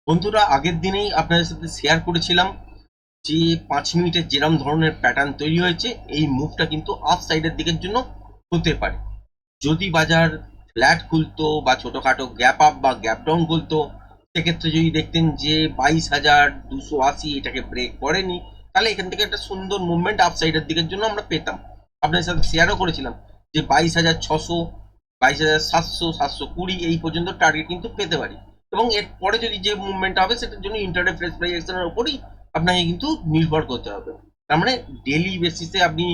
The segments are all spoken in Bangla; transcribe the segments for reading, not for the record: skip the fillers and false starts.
বন্ধুরা, আগের দিনেই আপনাদের সাথে শেয়ার করেছিলাম যে 5 মিনিটের যেরম ধরনের প্যাটার্ন তৈরি হয়েছে, এই মুভটা কিন্তু আপ সাইডের দিকের জন্য হতে পারে। যদি বাজার ফ্ল্যাট খুলতো বা ছোটখাটো গ্যাপ আপ বা গ্যাপ ডাউন খুলতো, সেক্ষেত্রে যদি দেখতেন যে 22,280 এটাকে ব্রেক করেনি, তাহলে এখান থেকে একটা সুন্দর মুভমেন্ট আপ সাইডের দিকের জন্য আমরা পেতাম। আপনাদের সাথে শেয়ারও করেছিলাম যে 22,600, 22,700, 720 এই পর্যন্ত টার্গেট কিন্তু পেতে পারি। এবং এরপরে যদি যে মুভমেন্ট হবে সেটার জন্য ইন্টারডে ফ্রেশ প্রাইস অ্যাকশনের উপরই আপনাকে কিন্তু নির্ভর করতে হবে। তার মানে ডেলি বেসিসে আপনি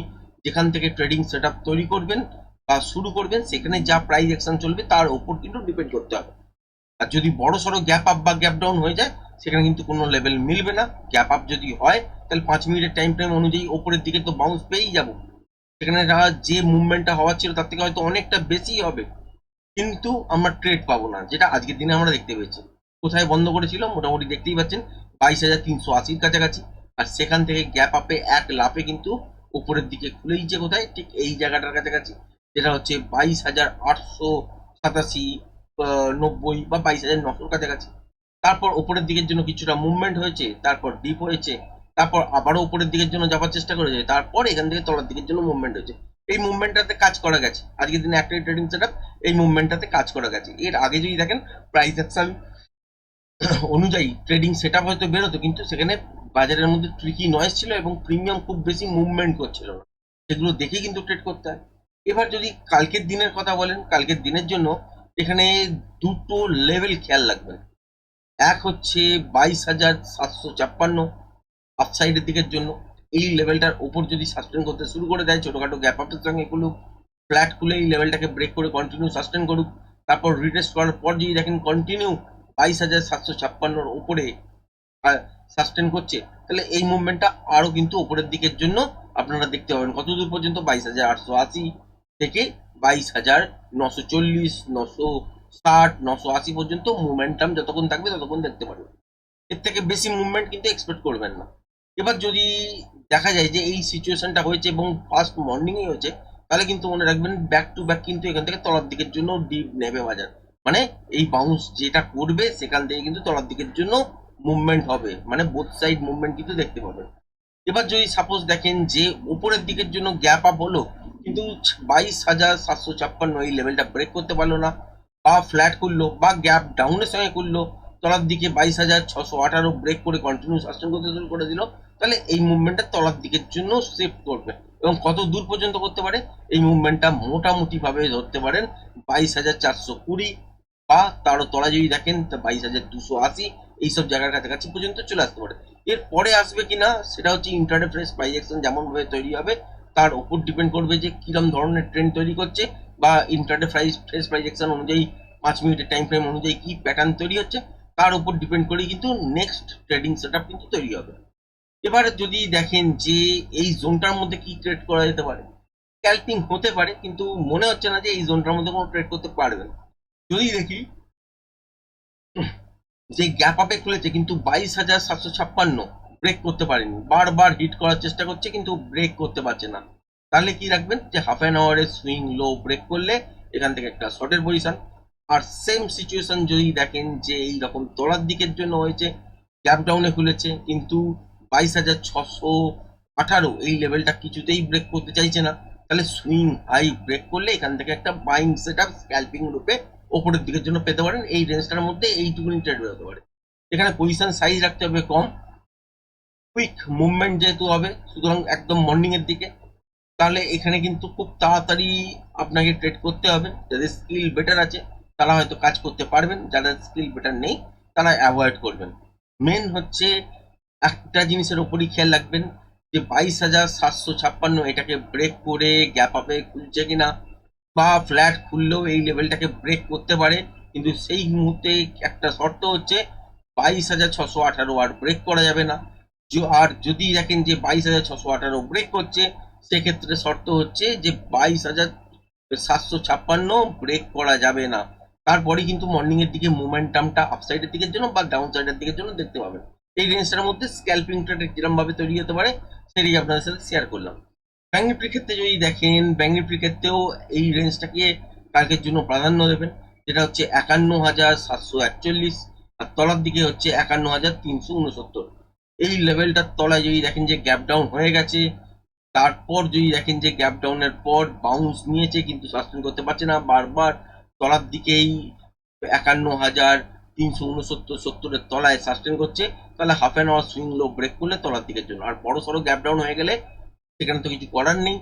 যেখান থেকে ট্রেডিং সেট তৈরি করবেন বা শুরু করবেন, সেখানে যা প্রাইস অ্যাকশন চলবে তার উপর কিন্তু ডিপেন্ড করতে হবে। আর যদি বড় সড়ো গ্যাপ আপ বা গ্যাপ ডাউন হয়ে যায়, সেখানে কিন্তু কোনো লেভেল মিলবে না। গ্যাপ আপ যদি হয়, তাহলে 5 মিনিটের টাইম ফ্রেম অনুযায়ী ওপরের দিকে তো বাউন্স পেয়েই যাবো। সেখানে যে মুভমেন্টটা হওয়ার ছিল তার থেকে হয়তো অনেকটা বেশি হবে, কিন্তু আমরা ট্রেড পাবো না, যেটা আজকের দিনে আমরা দেখতে পেয়েছি। কোথায় বন্ধ করেছিল মোটামুটি দেখতেই পাচ্ছেন, 22,380-র কাছাকাছি। আর সেখান থেকে গ্যাপ আপে এক লাফে কিন্তু উপরের দিকে খুলেইছে কোথায়, ঠিক এই জায়গাটার কাছাকাছি, যেটা হচ্ছে 22,887, 90 বা 22,900-র কাছাকাছি। তারপর উপরের দিকের জন্য কিছুটা মুভমেন্ট হয়েছে, তারপর ডিপ হয়েছে, তারপর আবারও উপরের দিকের জন্য যাওয়ার চেষ্টা করেছে, তারপর এখান থেকে তলার দিকের জন্য মুভমেন্ট হয়েছে। এই মুভমেন্টটাতে কাজ করা গেছে আজকের দিনে একটা ট্রেডিং সেট এই মুভমেন্টটাতে কাজ করা গেছে। এর আগে যদি দেখেন প্রাইস অ্যাকশন অনুযায়ী ট্রেডিং সেট হয়তো বেরোতো, কিন্তু সেখানে বাজারের মধ্যে ট্রিকি নয়েজ ছিল এবং প্রিমিয়াম খুব বেশি মুভমেন্ট করছিল না। সেগুলো দেখে কিন্তু ট্রেড করতে হয়। এবার যদি কালকের দিনের কথা বলেন, কালকের দিনের জন্য এখানে দুটো লেভেল খেয়াল রাখবেন। এক হচ্ছে 22,756 আপসাইডের দিকের জন্য। এই লেভেলটার উপর যদি সাস্টেন করতে শুরু করে দেয়, ছোটখাটো গ্যাপ আপের সঙ্গে এগুলো ফ্ল্যাট খুলে এই লেভেলটাকে ব্রেক করে কন্টিনিউ সাস্টেন করুক, তারপর রিটেস্ট করার পর যদি দেখেন কন্টিনিউ 22,756-র উপরে সাস্টেন করছে, তাহলে এই মুভমেন্টটা আরো কিন্তু উপরের দিকের জন্য আপনারা দেখতে পাবেন। কত দূর পর্যন্ত? 22,880 থেকে 22,940, 960, 980 পর্যন্ত মুভমেন্টাম যতক্ষণ থাকবে ততক্ষণ দেখতে পারবেন। এর থেকে বেশি মুভমেন্ট কিন্তু এক্সপেক্ট করবেন না। এবার যদি দেখা যায় যে এই সিচুয়েশনটা হয়েছে এবং ফার্স্ট মর্নিংয়ে হয়েছে, তাহলে কিন্তু মনে রাখবেন ব্যাক টু ব্যাক কিন্তু এখান থেকে তলার দিকের জন্য ডিপ নেবে বাজার। মানে এই বাউন্স যেটা করবে সেখান থেকে কিন্তু তলার দিকের জন্য মুভমেন্ট হবে, মানে বোথ সাইড মুভমেন্ট কিন্তু দেখতে পাবেন। এবার যদি সাপোজ দেখেন যে উপরের দিকের জন্য গ্যাপ আপ হলো, কিন্তু 22,756 এই লেভেলটা ব্রেক করতে পারলো না, বা ফ্ল্যাট করলো বা গ্যাপ ডাউনের সঙ্গে করলো, তলার দিকে 22,618 ব্রেক করে কন্টিনিউ সাস্টেন করতে শুরু করে দিল, তাহলে এই মুভমেন্টটা তলার দিকের জন্য শিফট করবে। এবং কত দূর পর্যন্ত করতে পারে এই মুভমেন্টটা? মোটামুটি ভাবে ধরতে পারেন 22,420, বা তারও তলা যদি দেখেন তা 22,280, এইসব জায়গার কাছাকাছি পর্যন্ত চলে আসতে পারে। এর পরে আসবে কিনা সেটা হচ্ছে ইন্টারডে ফ্রেশ প্রাইস অ্যাকশন যেমন ভাবে তৈরি হবে তার উপর ডিপেন্ড করবে যে কিরম ধরনের ট্রেন্ড তৈরি করছে, বা ইন্টারডে ফ্রেশ প্রাইস অ্যাকশন অনুযায়ী 5 মিনিটের টাইম ফ্রেম অনুযায়ী কি প্যাটার্ন তৈরি হচ্ছে, তার উপর ডিপেন্ড করে কিন্তু নেক্সট ট্রেডিং সেট কিন্তু তৈরি হবে। এবারে যদি দেখেন যে এই জোনটার মধ্যে কি ট্রেড করা যেতে পারে, স্ক্যাল্পিং হতে পারে, কিন্তু মনে হচ্ছে না যে এই জোনটার মধ্যে কোনো ট্রেড করতে পারবেন। যদি দেখি যে গ্যাপ আপে খুলেছে কিন্তু 22,756 ব্রেক করতে পারেনি, বারবার হিট করার চেষ্টা করছে কিন্তু ব্রেক করতে পারছে না, তাহলে কি রাখবেন যে হাফ অ্যান আওয়ারের সুইং লো ব্রেক করলে এখান থেকে একটা শর্টের পজিশন। আর সেম সিচুয়েশন যদি দেখেন যে এইরকম তলার দিকের জন্য হয়েছে, গ্যাপ ডাউনে খুলেছে কিন্তু 22,618 এই লেভেলটা কিছুতেই ব্রেক করতে চাইছে না, তাহলে সুইং হাই ব্রেক করলে এখান থেকে একটা বাইং সেট আপ স্ক্যাল্পিং রূপে ওপরের দিকের জন্য পেতে পারেন। এই রেঞ্জটার মধ্যে এইটুকুনি ট্রেড বেরোতে পারে। এখানে পজিশন সাইজ রাখতে হবে কম, কুইক মুভমেন্ট যেহেতু হবে, সুতরাং একদম মর্নিং এর দিকে, তাহলে এখানে কিন্তু খুব তাড়াতাড়ি আপনাকে ট্রেড করতে হবে। যাদের স্কিল বেটার আছে তারা হয়তো কাজ করতে পারবেন, যাদের স্কিল বেটার নেই তারা অ্যাভয়েড করবেন। মেন হচ্ছে একটা জিনিসের ওপরই খেয়াল রাখবেন যে 22,756 এটাকে ব্রেক করে গ্যাপ আপে খুলছে কিনা, বা ফ্ল্যাট খুললেও এই লেভেলটাকে ব্রেক করতে পারে, কিন্তু সেই মুহূর্তে একটা শর্ত হচ্ছে 22,618 আর ব্রেক করা যাবে না। আর যদি দেখেন যে 22,618 ব্রেক করছে, সেক্ষেত্রে শর্ত হচ্ছে যে 22,756 ব্রেক করা যাবে না। তারপরে কিন্তু মর্নিং এর দিকে মোমেন্টামটা আপসাইডের দিকের জন্য বা ডাউন সাইডের দিকের জন্য দেখতে পাবেন। এই রেঞ্জটার মধ্যে স্ক্যাল্পিং ট্রেড কিরম ভাবে তৈরি হতে পারে সেটাই আপনাদের সাথে শেয়ার করলাম। ব্যাঙ্ক নিফটির ক্ষেত্রে যদি দেখেন, ব্যাঙ্ক নিফটির ক্ষেত্রেও এই রেঞ্জটাকে কালকের জন্য প্রাধান্য দেবেন, যেটা হচ্ছে 51,741। আর তলার দিকে হচ্ছে 51,369। এই লেভেলটার তলায় যদি দেখেন যে গ্যাপ ডাউন হয়ে গেছে, তারপর যদি দেখেন যে গ্যাপ ডাউনের পর বাউন্স নিয়েছে কিন্তু সাস্টেন করতে পারছে না, বারবার তলার দিকেই 51,369-70-এর তলায় সাস্টেন করছে, তাহলে half an hour swing low break করলে তলার দিকের জন্য। আর বড় সড়ো গ্যাপ ডাউন হয়ে গেলে সেখানে তো কিছু করার নেই,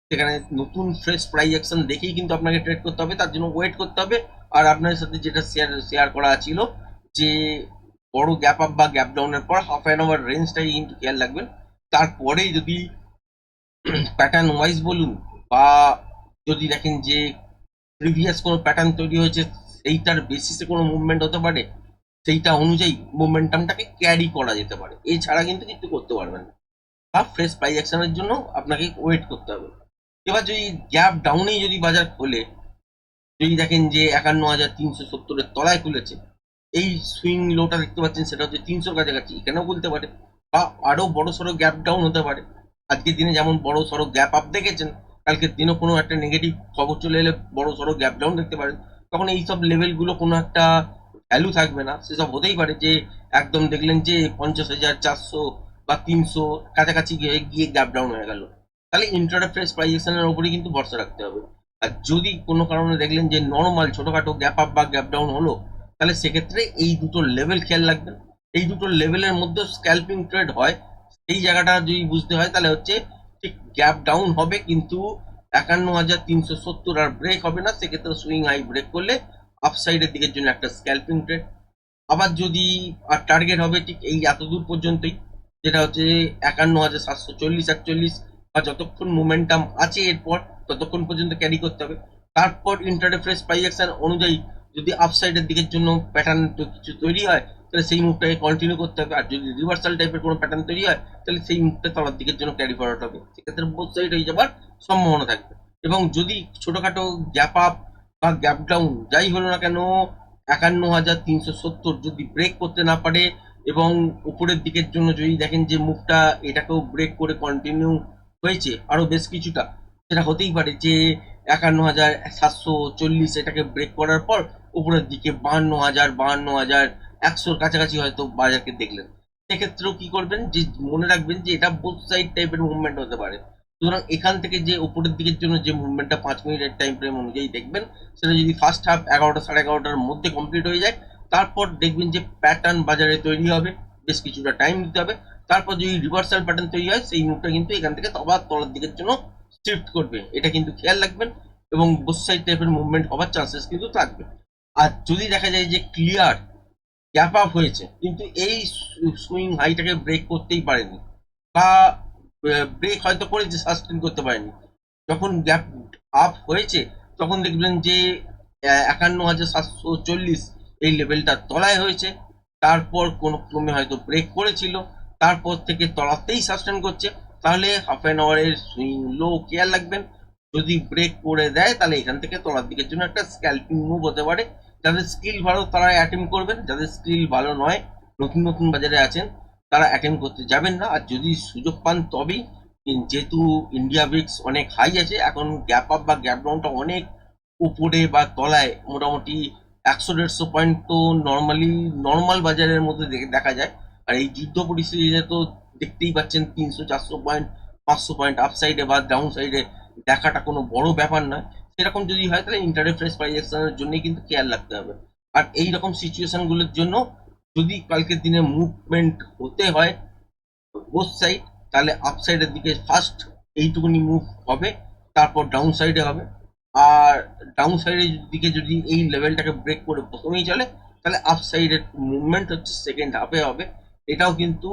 সেখানে নতুন ফ্রেশ প্রাইস অ্যাকশন দেখেই কিন্তু আপনাকে ট্রেড করতে হবে, তার জন্য ওয়েট করতে হবে। আর আপনার সাথে যেটা শেয়ার করা ছিল যে বড় গ্যাপ আপ বা গ্যাপ ডাউনের পর হাফ অ্যান আওয়ার রেঞ্জটাই কিন্তু খেয়াল রাখবেন। তারপরেই যদি প্যাটার্ন ওয়াইজ বলুন বা যদি দেখেন যে প্রিভিয়াস কোনো প্যাটার্ন তৈরি হয়েছে সেইটার বেসিসে কোনো মুভমেন্ট হতে পারে, সেইটা অনুযায়ী মোমেন্টামটাকে ক্যারি করা যেতে পারে, এছাড়া কিন্তু কিছু করতে পারবেন না। বা ফ্রেশ প্রাইস অ্যাকশনের জন্য আপনাকে ওয়েট করতে হবে। এবার যদি গ্যাপ ডাউনেই যদি বাজার খোলে, যদি দেখেন যে 51,370-এর তলায় খুলেছে, এই সুইং লোটা দেখতে পাচ্ছেন সেটা হচ্ছে 300 কাছাকাছি, এখানেও খুলতে পারে বা আরো বড় সড়ো গ্যাপ ডাউন হতে পারে। আজকের দিনে যেমন বড় সড়ো গ্যাপ আপ দেখেছেন, কালকের দিনও কোনো একটা নেগেটিভ খবর চলে এলে বড় সড়ো গ্যাপ ডাউন দেখতে পারেন। তখন এইসব লেভেলগুলো কোনো একটা ভ্যালু থাকবে না, সেসব হতেই পারে যে একদম দেখলেন যে 50,400 বা 300 কাছাকাছি গিয়ে গিয়ে গ্যাপ ডাউন হয়ে গেল, তাহলে ইন্টারডে ফ্রেশ প্রাইজেশনের উপরেই কিন্তু ভরসা রাখতে হবে। আর যদি কোনো কারণে দেখলেন যে নর্মাল ছোটখাটো গ্যাপ আপ বা গ্যাপ ডাউন হলো, তাহলে সেক্ষেত্রে এই দুটো লেভেল খেয়াল রাখবেন। এই দুটো লেভেলের মধ্যে স্ক্যাল্পিং ট্রেড হয়, এই জায়গাটা যদি বুঝতে হয় তাহলে হচ্ছে ঠিক গ্যাপ ডাউন হবে কিন্তু 51,370 আর ব্রেক হবে না, সেক্ষেত্রে সুইং হাই ব্রেক করলে আপসাইডের দিকের জন্য একটা স্ক্যাল্পিং ট্রেড। আবার যদি টার্গেট হবে ঠিক এই এতদূর পর্যন্তই, যেটা হচ্ছে 51,740-48, বা যতক্ষণ মোমেন্টাম আছে এরপর ততক্ষণ পর্যন্ত ক্যারি করতে হবে। তারপর ইন্টারডে ফ্রেশ প্রাইস অ্যাকশন অনুযায়ী যদি আপসাইডের দিকের জন্য প্যাটার্ন কিছু তৈরি হয়, তাহলে সেই মুভটাকে কন্টিনিউ করতে হবে। আর যদি রিভার্সাল টাইপের কোনো প্যাটার্ন তৈরি হয়, তাহলে সেই মুভটা তলার দিকের জন্য ক্যারি ফরওয়ার্ড হবে, সেক্ষেত্রে বোথ সাইড হয়ে যাবার সম্ভাবনা থাকবে। এবং যদি ছোটখাটো গ্যাপ আপ বা গ্যাপ ডাউন যাই হলো না কেন, 51,370 যদি ব্রেক করতে না পারে এবং উপরের দিকের জন্য যদি দেখেন যে মুভটা এটাকেও ব্রেক করে কন্টিনিউ হয়েছে আরো বেশ কিছুটা, সেটা হতেই পারে যে 51,740 এটাকে ব্রেক করার পর উপরের দিকে 52,100-52,100-র কাছাকাছি হয়তো বাজারকে দেখলেন, সেক্ষেত্রেও কি করবেন যে মনে রাখবেন যে এটা বোথ সাইড টাইপের মুভমেন্ট হতে পারে। সুতরাং এখান থেকে যে উপরের দিকের জন্য যে মুভমেন্টটা 5 মিনিটের টাইম ফ্রেম অনুযায়ী দেখবেন, সেটা যদি ফার্স্ট হাফ 11টা 11:30-র মধ্যে কমপ্লিট হয়ে যায়, তারপর দেখবেন যে প্যাটার্ন বাজারে তৈরি হবে, বেশ কিছুটা টাইম দিতে হবে। তারপর যদি রিভার্সাল প্যাটার্ন তৈরি হয়, সেই মুভটা কিন্তু এখান থেকে আবার তলার দিকের জন্য শিফট করবে, এটা কিন্তু খেয়াল রাখবেন। এবং বোথ সাইড টাইপের মুভমেন্ট হওয়ার চান্সেস কিন্তু থাকবে। আর যদি দেখা যায় যে ক্লিয়ার গ্যাপ আপ হয়েছে কিন্তু এই সুইং হাইটাকে ব্রেক করতেই পারেনি, বা ব্রেক হয়তো করেছে সাস্টেন করতে পারেনি, যখন গ্যাপ আপ হয়েছে তখন দেখবেন যে 51,740 এই লেভেলটা তলায় হয়েছে, তারপর কোনো ক্রমে হয়তো ব্রেক করেছিল, তারপর থেকে তলাতেই সাস্টেন করছে, তাহলে হাফ অ্যান আওয়ারের সুইং লো কেয়ার রাখবেন। যদি ব্রেক করে দেয় তাহলে এখান থেকে তলার দিকের জন্য একটা স্ক্যাল্পিং মুভ হতে পারে। যাদের স্কিল ভালো তারা অ্যাটেম্প করবেন, যাদের স্কিল ভালো নয়, নতুন নতুন বাজারে আছেন, তারা অ্যাটেম্প করতে যাবেন না। আর যদি সুযোগ পান তবেই, যেহেতু ইন্ডিয়া ব্রিক্স অনেক হাই আছে এখন, গ্যাপ আপ বা গ্যাপ ডাউনটা অনেক উপরে বা তলায়, মোটামুটি 100-150 পয়েন্ট তো নর্মাল বাজারের মধ্যে দেখা যায়। আর এই যুদ্ধ পরিস্থিতিতে তো দেখতেই পাচ্ছেন 300-400 পয়েন্ট 500 পয়েন্ট আপ সাইডে বা ডাউন সাইডে দেখাটা কোনো বড় ব্যাপার নয়। সেরকম যদি হয় তাহলে ইন্টারডে ফ্রেশ প্রাইজেশনের জন্যই কিন্তু খেয়াল রাখতে হবে। আর এই রকম সিচুয়েশনগুলোর জন্য যদি কালকের দিনে মুভমেন্ট হতে হয় বোথ সাইড, তাহলে আপ সাইডের দিকে ফার্স্ট এইটুকুনি মুভ হবে, তারপর ডাউন সাইডে হবে। আর ডাউন সাইডের দিকে যদি এই লেভেলটাকে ব্রেক করে প্রথমেই চলে, তাহলে আপ সাইডের মুভমেন্ট হচ্ছে সেকেন্ড হাফে হবে। এটাও কিন্তু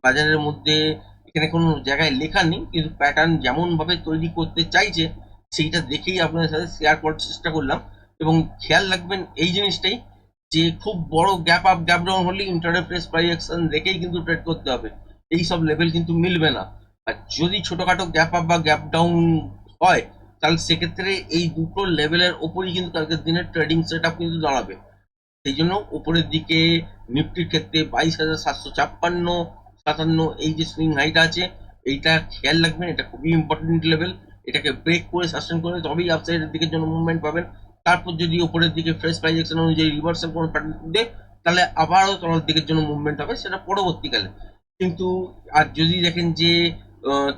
বাজারের মধ্যে এখানে কোনো জায়গায় লেখা নেই, কিন্তু প্যাটার্ন যেমন ভাবে তৈরি করতে চাইছে সেইটা দেখেই আপনাদের সাথে শেয়ার করার চেষ্টা করলাম। এবং খেয়াল রাখবেন এই জিনিসটাই যে খুব বড় গ্যাপ আপ গ্যাপ ডাউন হলে ইন্টারডে ফ্রেশ প্রাইজেশন দেখেই কিন্তু ট্রেড করতে হবে, এই সব লেভেল কিন্তু মিলবে না। আর যদি ছোটখাটো গ্যাপ আপ বা গ্যাপ ডাউন হয়, তাহলে সেক্ষেত্রে এই দুটো লেভেলের ওপরই কিন্তু কালকের দিনের ট্রেডিং সেট আপ কিন্তু দাঁড়াবে। সেই জন্য উপরের দিকে নিফটির ক্ষেত্রে 22,756-57 এই যে সুইং হাইটা আছে, এইটা খেয়াল রাখবেন, এটা খুবই ইম্পর্টেন্ট লেভেল। এটাকে ব্রেক করে সাস্টেন করে তবেই আপসাইডের দিকের জন্য মুভমেন্ট পাবেন। তারপর যদি উপরের দিকে ফ্রেশ প্রাইজেকশন অনুযায়ী রিভার্সাল কোনো প্যাটার্ন দেয়, তাহলে আবারও তলার দিকের জন্য মুভমেন্ট হবে, সেটা পরবর্তীকালে। কিন্তু আর যদি দেখেন যে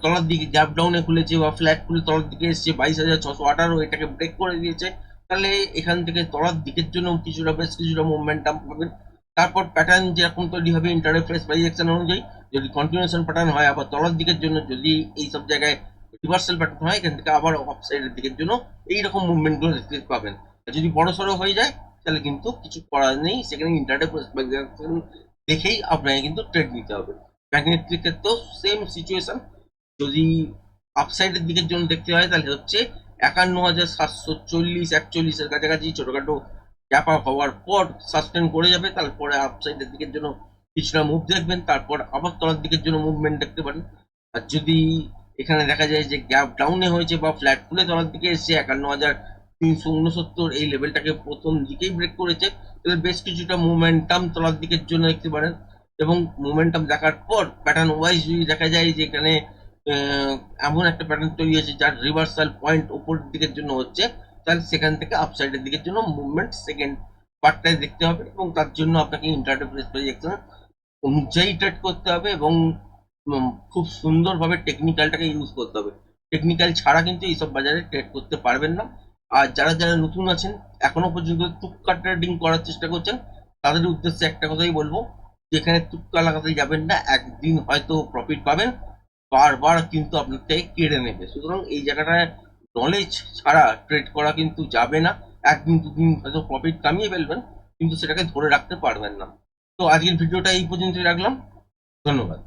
তলার দিকে গ্যাপ ডাউনে খুলেছে বা ফ্ল্যাট খুলে তলার দিকে এসছে 22,618, এটাকে ব্রেক করে দিয়েছে, তাহলে এখান থেকে তলার দিকের জন্য কিছুটা বেশ কিছুটা মোমেন্টাম পাবেন। তারপর প্যাটার্ন যেরকম তৈরি হবে ইন্টারডে প্রাইস অ্যাকশন অনুযায়ী, যদি কন্টিনিউশন প্যাটার্ন হয় আবার তলার দিকের জন্য, যদি এই সব জায়গায় রিভার্সাল প্যাটার্ন হয় এখান থেকে আবার অফ সাইডের দিকের জন্য এইরকম মুভমেন্ট গুলো দেখতে পাবেন। আর যদি বড় সড়ো হয়ে যায় তাহলে কিন্তু কিছু করার নেই, সেখানে ইন্টারডে প্রাইস অ্যাকশন দেখেই আপনাকে কিন্তু ট্রেড নিতে হবে। ব্যাংক নিফটির ক্ষেত্রেও সেম সিচুয়েশন, যদি আপসাইডের দিকের জন্য দেখতে হয় তাহলে হচ্ছে 51,740-41 কাছাকাছি ছোটখাটো গ্যাপ আপ হওয়ার পর সাস্টেন করে যাবে, তারপরে আপসাইডের দিকের জন্য কিছুটা মুভ দেখবেন, তারপর আবার তলার দিকের জন্য মুভমেন্ট দেখতে পারেন। আর যদি এখানে দেখা যায় যে গ্যাপ ডাউনে হয়েছে বা ফ্ল্যাট খুলে তলার দিকে এসছে 51,369, এই লেভেলটাকে প্রথম দিকেই ব্রেক করেছে, তাহলে বেশ কিছুটা মোমেন্টাম তলার দিকের জন্য দেখতে পারেন। এবং মোমেন্টাম দেখার পর প্যাটার্ন ওয়াইজ যদি দেখা যায় যে এখানে এমন একটা প্যাটার্ন তৈরি হয়েছে যার রিভার্সাল পয়েন্ট উপরের দিকের জন্য হচ্ছে, তাহলে সেখান থেকে আপসাইডের দিকের জন্য মুভমেন্ট সেকেন্ড পার্টটাই দেখতে হবে, এবং তার জন্য আপনাকে ইন্টারডে প্রেস অনুযায়ী ট্রেড করতে হবে, এবং খুব সুন্দরভাবে টেকনিক্যালটাকে ইউজ করতে হবে। টেকনিক্যাল ছাড়া কিন্তু এইসব বাজারে ট্রেড করতে পারবেন না। আর যারা যারা নতুন আছেন, এখনো পর্যন্ত তুক্কা ট্রেডিং করার চেষ্টা করছেন, তাদের উদ্দেশ্যে একটা কথাই বলবো, যেখানে তুক্কা লাগাতে যাবেন না, একদিন হয়তো প্রফিট পাবেন, বারবার কিন্তু আপনার থেকে কেড়ে নেবে। সুতরাং এই জায়গাটায় নলেজ ছাড়া ট্রেড করা কিন্তু যাবে না। একদিন দুদিন হয়তো প্রফিট কামিয়ে ফেলবেন, কিন্তু সেটাকে ধরে রাখতে পারবেন না। তো আজকের ভিডিওটা এই পর্যন্তই রাখলাম। ধন্যবাদ।